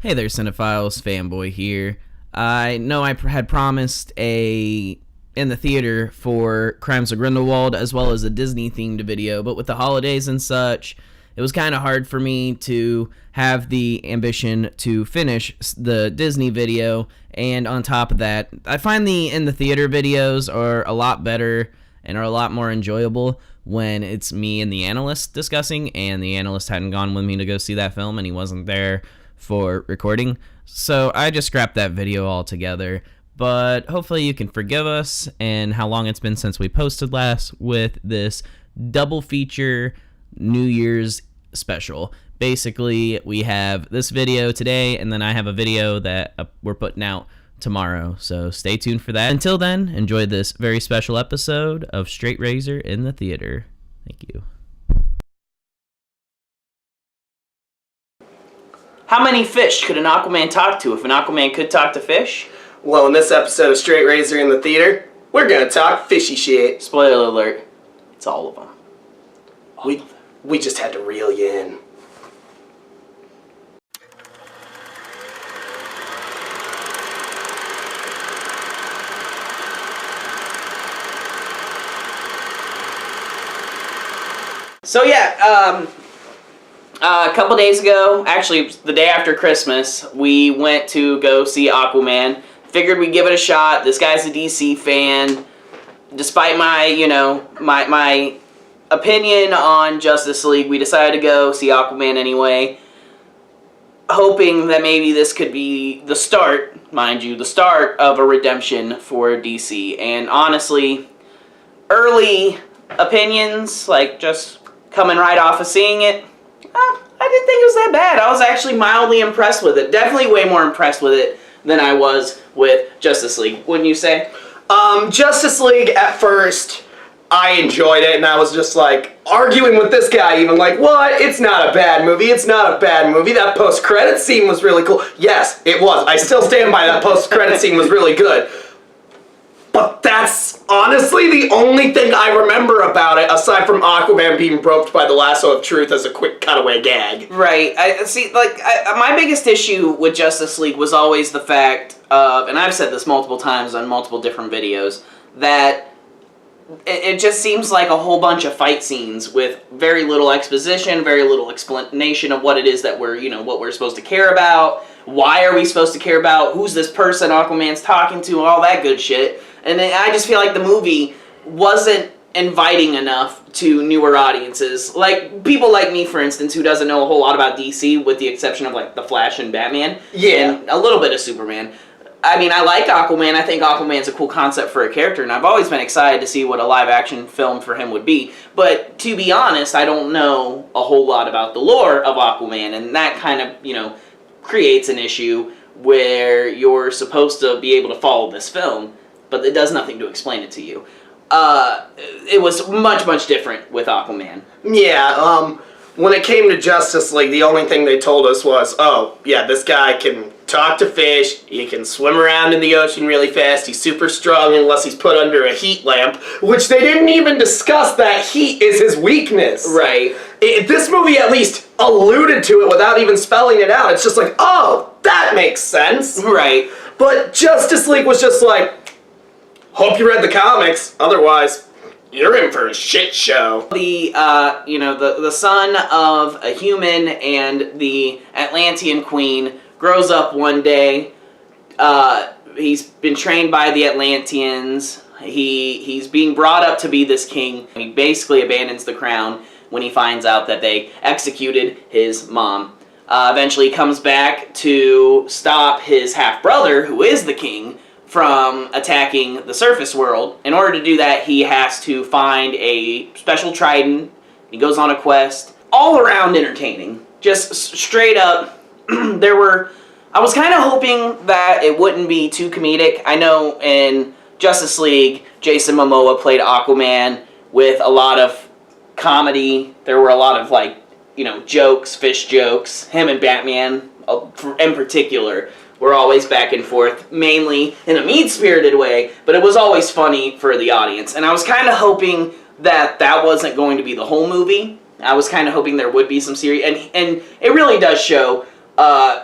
Hey there, Cinephiles. Fanboy here. I know I had promised in the theater for Crimes of Grindelwald as well as a Disney-themed video, but with the holidays and such, it was kind of hard for me to have the ambition to finish the Disney video, and on top of that, I find the in the theater videos are a lot better and are a lot more enjoyable when it's me and the Analyst discussing, and the Analyst hadn't gone with me to go see that film, and he wasn't there for recording, so I just scrapped that video altogether. But hopefully you can forgive us and how long it's been since we posted last with this double feature New Year's special. Basically, we have this video today, and then I have a video that we're putting out tomorrow, so stay tuned for that. Until then, enjoy this very special episode of Straight Razor in the theater. Thank you. How many fish could an Aquaman talk to if an Aquaman could talk to fish? Well, in this episode of Straight Razor in the theater, we're gonna talk fishy shit. Spoiler alert, it's all of them. We just had to reel you in. So yeah, a couple days ago, actually the day after Christmas, we went to go see Aquaman. Figured we'd give it a shot. This guy's a DC fan. Despite my, my opinion on Justice League, we decided to go see Aquaman anyway, hoping that maybe this could be the start, mind you, the start of a redemption for DC. And honestly, early opinions, like just coming right off of seeing it, I didn't think it was that bad. I was actually mildly impressed with it. Definitely way more impressed with it than I was with Justice League, wouldn't you say? Justice League, at first, I enjoyed it, and I was just, like, arguing with this guy even, like, what? It's not a bad movie. It's not a bad movie. That post-credit scene was really cool. Yes, it was. I still stand by that post-credit scene was really good. But that's honestly the only thing I remember about it, aside from Aquaman being roped by the lasso of truth as a quick cutaway gag. Right. My biggest issue with Justice League was always the fact of, and I've said this multiple times on multiple different videos, that it just seems like a whole bunch of fight scenes with very little exposition, very little explanation of what it is that we're, what we're supposed to care about. Why are we supposed to care about? Who's this person Aquaman's talking to? All that good shit. And I just feel like the movie wasn't inviting enough to newer audiences. Like, people like me, for instance, who doesn't know a whole lot about DC, with the exception of, like, The Flash and Batman. Yeah. And a little bit of Superman. I mean, I like Aquaman. I think Aquaman's a cool concept for a character, and I've always been excited to see what a live-action film for him would be. But, to be honest, I don't know a whole lot about the lore of Aquaman, and that kind of, creates an issue where you're supposed to be able to follow this film, but it does nothing to explain it to you. It was much, much different with Aquaman. Yeah, when it came to Justice League, the only thing they told us was, oh, yeah, this guy can talk to fish, he can swim around in the ocean really fast, he's super strong unless he's put under a heat lamp, which they didn't even discuss that heat is his weakness. Right. This movie at least alluded to it without even spelling it out. It's just like, oh, that makes sense. Right. But Justice League was just like, hope you read the comics, otherwise you're in for a shit show. The son of a human and the Atlantean queen grows up one day. He's been trained by the Atlanteans. He's being brought up to be this king. He basically abandons the crown when he finds out that they executed his mom. Eventually comes back to stop his half-brother, who is the king, from attacking the surface world. In order to do that, he has to find a special trident. He goes on a quest. All around entertaining. Just straight up, I was kind of hoping that it wouldn't be too comedic. I know in Justice League, Jason Momoa played Aquaman with a lot of comedy. There were a lot of, jokes, fish jokes. Him and Batman, in particular, were always back and forth, mainly in a mean-spirited way, but it was always funny for the audience. And I was kind of hoping that that wasn't going to be the whole movie. I was kind of hoping there would be some serious, and it really does show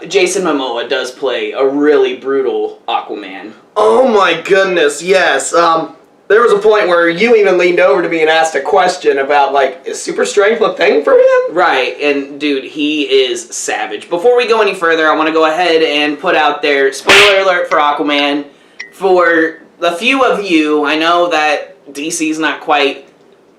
Jason Momoa does play a really brutal Aquaman. Oh my goodness, yes. There was a point where you even leaned over to me and asked a question about, like, is super strength a thing for him? Right, and dude, he is savage. Before we go any further, I want to go ahead and put out there, spoiler alert for Aquaman. For the few of you, I know that DC's not quite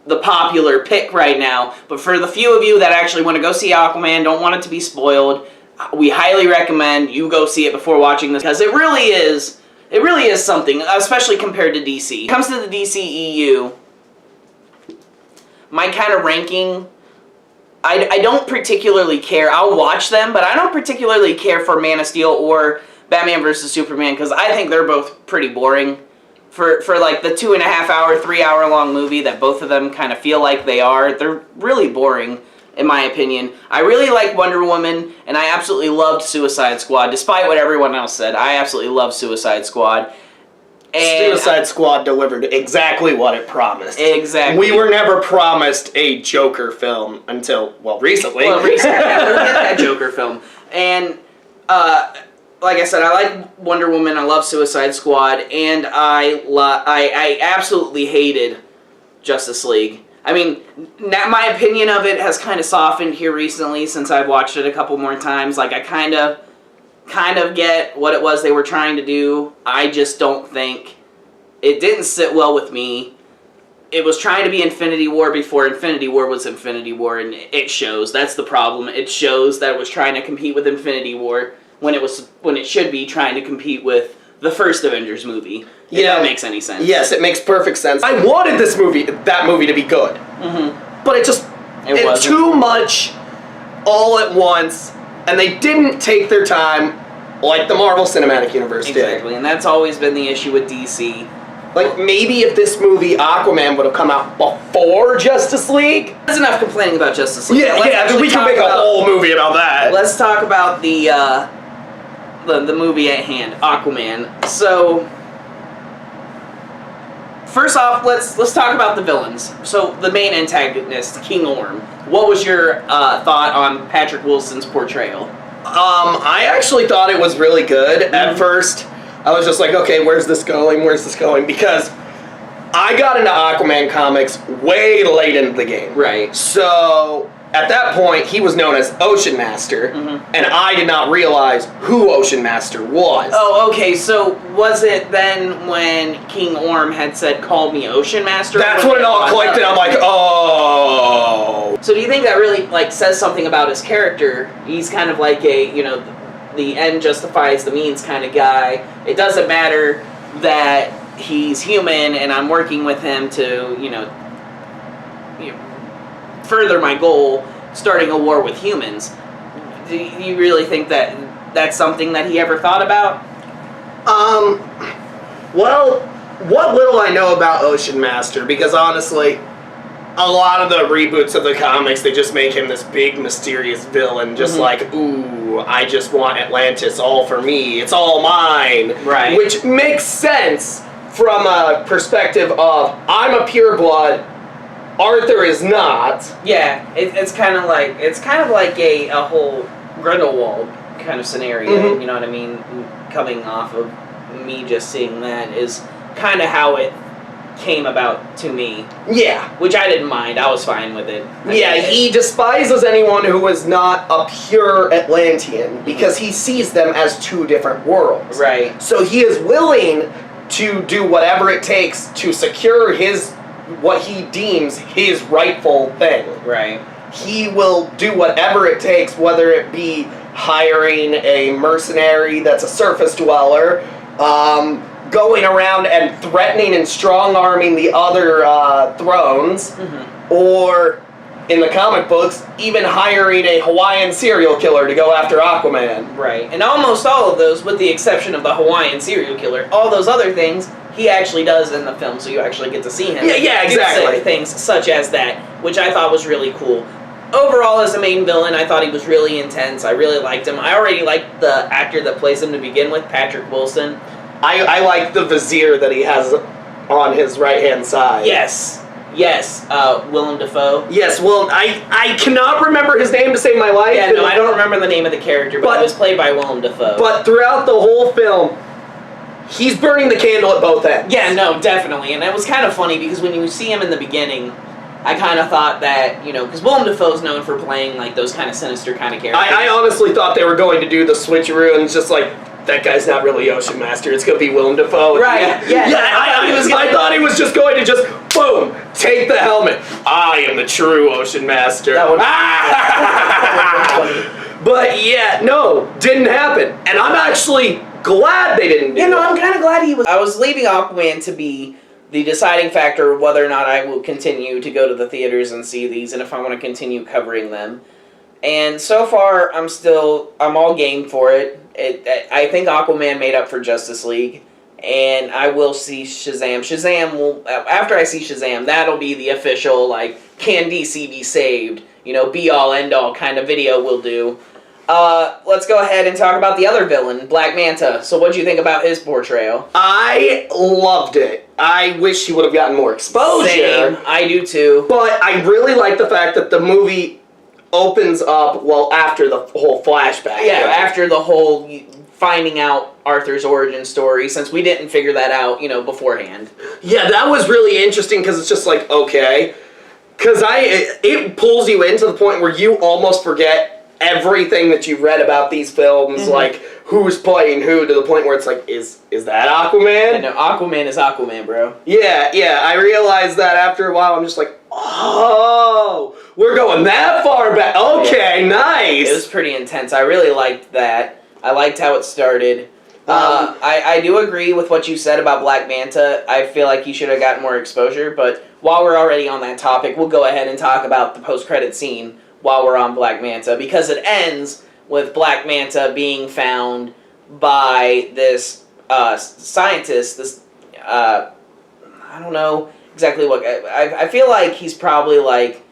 the popular pick right now, but for the few of you that actually want to go see Aquaman, don't want it to be spoiled, we highly recommend you go see it before watching this, because it really is something, especially compared to DC. When it comes to the DCEU, my kind of ranking, I don't particularly care. I'll watch them, but I don't particularly care for Man of Steel or Batman vs. Superman, because I think they're both pretty boring. For like the 2.5 hour, 3 hour long movie that both of them kind of feel like they are, they're really boring, in my opinion. I really like Wonder Woman, and I absolutely loved Suicide Squad, despite what everyone else said. I absolutely love Suicide Squad. And Suicide Squad delivered exactly what it promised. Exactly. We were never promised a Joker film until, well, recently. Well, recently, yeah, we'll get that Joker film. And, like I said, I like Wonder Woman, I love Suicide Squad, and I absolutely hated Justice League. I mean, my opinion of it has kind of softened here recently since I've watched it a couple more times. Like, I kind of get what it was they were trying to do. I just don't think it didn't sit well with me. It was trying to be Infinity War before Infinity War was Infinity War, and it shows. That's the problem. It shows that it was trying to compete with Infinity War when it should be trying to compete with the first Avengers movie. If that makes any sense. Yes, it makes perfect sense. I wanted that movie to be good. Mm-hmm. But it's too much all at once, and they didn't take their time like the Marvel Cinematic Universe did. Exactly, and that's always been the issue with DC. Like, maybe if this movie, Aquaman, would have come out before Justice League? There's enough complaining about Justice League. Yeah, we can make a whole movie about that. Let's talk about the movie at hand, Aquaman. So, first off, let's talk about the villains. So, the main antagonist, King Orm. What was your thought on Patrick Wilson's portrayal? I actually thought it was really good. Mm-hmm. At first, I was just like, okay, where's this going? Because I got into Aquaman comics way late into the game. Right. So, at that point, he was known as Ocean Master, mm-hmm. and I did not realize who Ocean Master was. Oh, okay, so was it then when King Orm had said, call me Ocean Master? That's when it all clicked, and I'm like, oh. So do you think that really, like, says something about his character? He's kind of like a, the end justifies the means kind of guy. It doesn't matter that he's human and I'm working with him to, further my goal, starting a war with humans. Do you really think that that's something that he ever thought about? Well, what little I know about Ocean Master, because honestly, a lot of the reboots of the comics, they just make him this big, mysterious villain, just mm-hmm. like, ooh, I just want Atlantis all for me, it's all mine. Right. Which makes sense from a perspective of, I'm a pureblood, Arthur is not. Yeah, it's kind of like a whole Grindelwald kind of scenario. Mm-hmm. You know what I mean? Coming off of me just seeing that is kind of how it came about to me. Yeah, which I didn't mind. I was fine with it. He despises anyone who is not a pure Atlantean because he sees them as two different worlds. Right. So he is willing to do whatever it takes to secure what he deems his rightful thing. Right. He will do whatever it takes, whether it be hiring a mercenary that's a surface dweller, going around and threatening and strong-arming the other thrones, mm-hmm. or, in the comic books, even hiring a Hawaiian serial killer to go after Aquaman. Right. And almost all of those, with the exception of the Hawaiian serial killer, all those other things he actually does in the film, so you actually get to see him. Yeah, exactly. Do things such as that, which I thought was really cool. Overall, as a main villain, I thought he was really intense. I really liked him. I already liked the actor that plays him to begin with, Patrick Wilson. I like the vizier that he has on his right-hand side. Yes. Yes, Willem Dafoe. Yes, well, I cannot remember his name to save my life. Yeah, no, I don't remember the name of the character, but it was played by Willem Dafoe. But throughout the whole film, he's burning the candle at both ends. Yeah, no, definitely. And it was kind of funny because when you see him in the beginning, I kind of thought that, because Willem Dafoe's known for playing, like, those kind of sinister kind of characters. I honestly thought they were going to do the switcheroo and it's just like, that guy's not really Ocean Master. It's going to be Willem Dafoe. Right, yeah. I thought he was just going to just, boom, take the helmet. I am the true Ocean Master. That would But yeah, no, didn't happen. And I'm actually glad they didn't do Yeah, no, that. I'm kind of glad he was... I was leaving Aquaman to be the deciding factor of whether or not I will continue to go to the theaters and see these and if I want to continue covering them. And so far, I'm all game for it. I think Aquaman made up for Justice League, and I will see Shazam. After I see Shazam, that'll be the official, like, can DC be saved? Be all, end all kind of video we'll do. Let's go ahead and talk about the other villain, Black Manta. So what'd you think about his portrayal? I loved it. I wish he would have gotten more exposure. Same, I do too. But I really like the fact that the movie opens up, after the whole flashback. Yeah, after the whole finding out Arthur's origin story, since we didn't figure that out, beforehand. Yeah, that was really interesting because it's just like, okay. Because it pulls you in to the point where you almost forget everything that you've read about these films, like who's playing who, to the point where it's like, is that Aquaman? Yeah, no, Aquaman is Aquaman, bro. Yeah, I realized that after a while. I'm just like, oh, we're going that far back. Okay, nice. It was pretty intense. I really liked that. I liked how it started. I do agree with what you said about Black Manta. I feel like he should have gotten more exposure, but while we're already on that topic, we'll go ahead and talk about the post-credit scene while we're on Black Manta, because it ends with Black Manta being found by this scientist, I don't know exactly what, I feel like he's probably like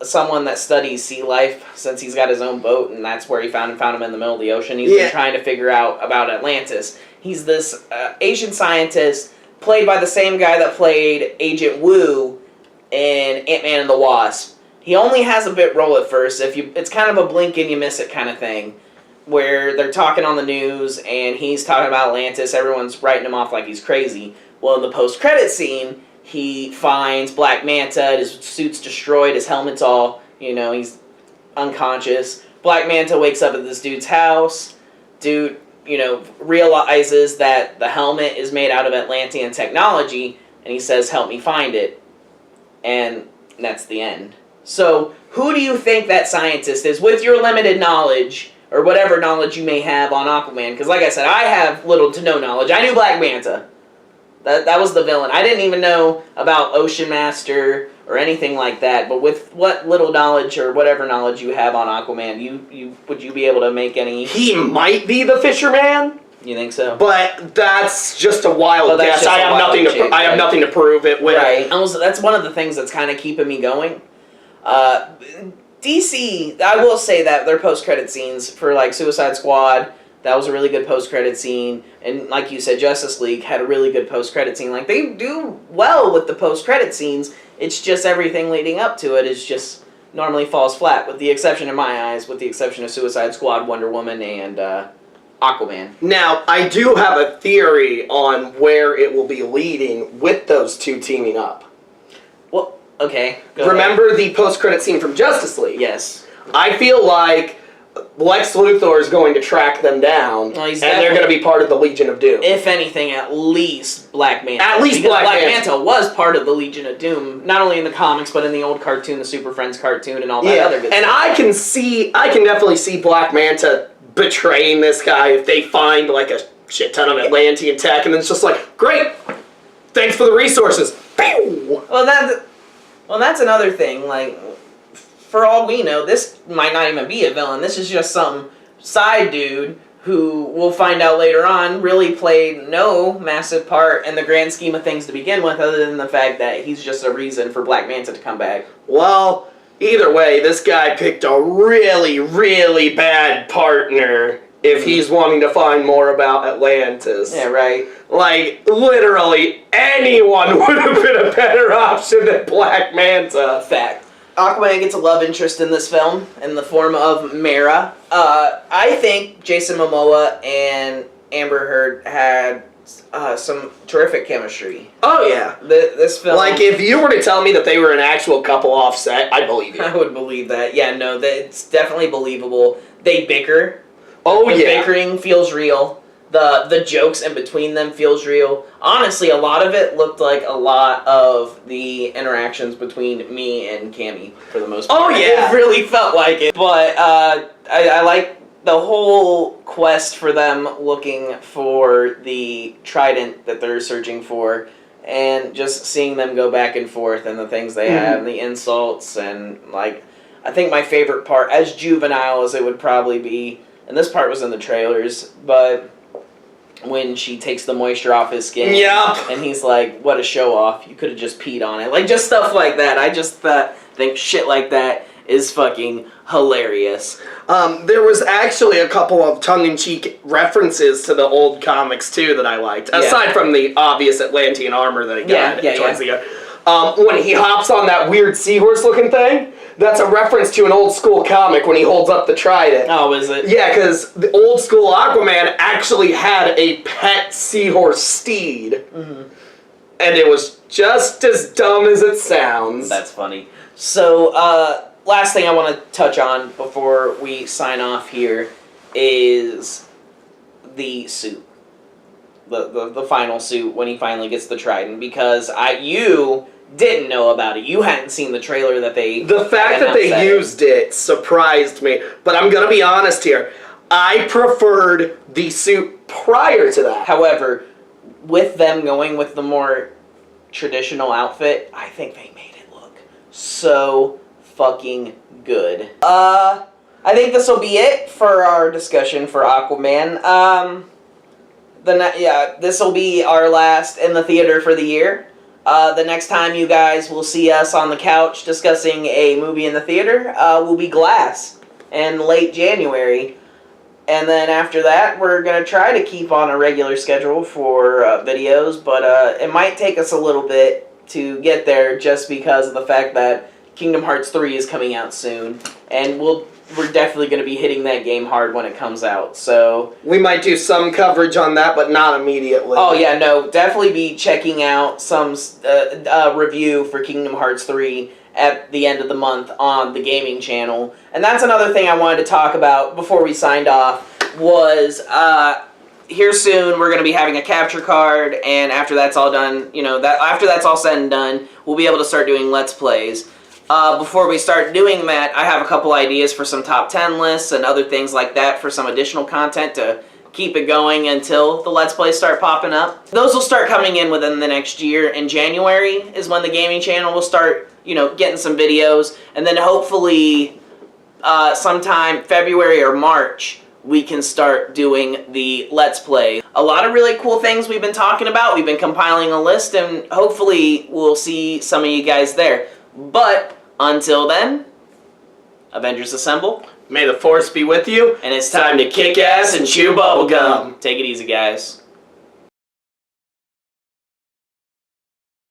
someone that studies sea life, since he's got his own boat, and that's where he found him in the middle of the ocean. He's been trying to figure out about Atlantis. He's this Asian scientist, played by the same guy that played Agent Wu in Ant-Man and the Wasp. He only has a bit role at first. It's kind of a blink and you miss it kind of thing, where they're talking on the news and he's talking about Atlantis. Everyone's writing him off like he's crazy. Well, in the post-credit scene, he finds Black Manta. His suit's destroyed. His helmet's all, he's unconscious. Black Manta wakes up at this dude's house. Dude, realizes that the helmet is made out of Atlantean technology, and he says, "Help me find it." And that's the end. So, who do you think that scientist is, with your limited knowledge, or whatever knowledge you may have on Aquaman? Because, like I said, I have little to no knowledge. I knew Black Manta. That was the villain. I didn't even know about Ocean Master or anything like that. But with what little knowledge or whatever knowledge you have on Aquaman, would you be able to make any? He might be the fisherman. You think so? But that's just a wild guess. I have nothing to prove it with. Right. That's one of the things that's kind of keeping me going. DC, I will say that their post-credit scenes for, like, Suicide Squad, that was a really good post-credit scene. And like you said, Justice League had a really good post-credit scene. Like, they do well with the post-credit scenes. It's just everything leading up to it is just normally falls flat, with the exception, in my eyes, with the exception of Suicide Squad, Wonder Woman, and Aquaman. Now, I do have a theory on where it will be leading with those two teaming up. Well, okay. Remember the post-credit scene from Justice League? Yes. I feel like Lex Luthor is going to track them down, and they're going to be part of the Legion of Doom. If anything, at least Black Manta. At least because Black Manta was part of the Legion of Doom, not only in the comics, but in the old cartoon, the Super Friends cartoon, and all that other good and stuff. I can definitely see Black Manta betraying this guy if they find, like, a shit ton of Atlantean tech, and then it's just like, great, thanks for the resources. Pew! Well, that's another thing, like, for all we know, this might not even be a villain. This is just some side dude who we'll find out later on really played no massive part in the grand scheme of things to begin with, other than the fact that he's just a reason for Black Manta to come back. Well, either way, this guy picked a really, really bad partner if he's wanting to find more about Atlantis. Yeah, right. Like, literally anyone would have been a better option than Black Manta. Fact. Aquaman gets a love interest in this film in the form of Mera. I think Jason Momoa and Amber Heard had some terrific chemistry. Oh, yeah. This film... Like, if you were to tell me that they were an actual couple offset, I'd believe you. I would believe that. Yeah, no, it's definitely believable. They bicker. Oh, the yeah. bickering feels real. The jokes in between them feels real. Honestly, a lot of it looked like a lot of the interactions between me and Cammy, for the most part. Oh, yeah. It really felt like it. But I like the whole quest for them looking for the trident that they're searching for, and just seeing them go back and forth and the things they have, and the insults, and, like, I think my favorite part, as juvenile as it would probably be, and this part was in the trailers, but when she takes the moisture off his skin, Yep. and he's like, what a show off, you could have just peed on it. Like, just stuff like that. I just think shit like that is fucking hilarious. There was actually a couple of tongue-in-cheek references to the old comics, too, that I liked. Yeah. Aside from the obvious Atlantean armor that he got towards the end. When he hops on that weird seahorse-looking thing, that's a reference to an old-school comic when he holds up the trident. Oh, is it? Yeah, because the old-school Aquaman actually had a pet seahorse steed. Mm-hmm. And it was just as dumb as it sounds. That's funny. So, last thing I want to touch on before we sign off here is the suit. The final suit when he finally gets the trident, because you didn't know about it. You hadn't seen the trailer that they... The fact that they used it surprised me, but I'm gonna be honest here. I preferred the suit prior to that. However, with them going with the more traditional outfit, I think they made it look so fucking good. I think this will be it for our discussion for Aquaman. This will be our last in the theater for the year. The next time you guys will see us on the couch discussing a movie in the theater will be Glass in late January. And then after that, we're going to try to keep on a regular schedule for videos, but it might take us a little bit to get there just because of the fact that Kingdom Hearts 3 is coming out soon, and we're definitely going to be hitting that game hard when it comes out, so... We might do some coverage on that, but not immediately. Oh, yeah, no, definitely be checking out some review for Kingdom Hearts 3 at the end of the month on the gaming channel. And that's another thing I wanted to talk about before we signed off, was here soon we're going to be having a capture card, and after that's all done, after that's all said and done, we'll be able to start doing Let's Plays. Before we start doing that, I have a couple ideas for some top 10 lists and other things like that for some additional content to keep it going until the Let's Plays start popping up. Those will start coming in within the next year. In January is when the gaming channel will start, getting some videos. And then hopefully sometime February or March, we can start doing the Let's Play. A lot of really cool things we've been talking about. We've been compiling a list, and hopefully we'll see some of you guys there. But until then, Avengers Assemble. May the Force be with you. And it's time to kick ass and chew bubblegum. Take it easy, guys.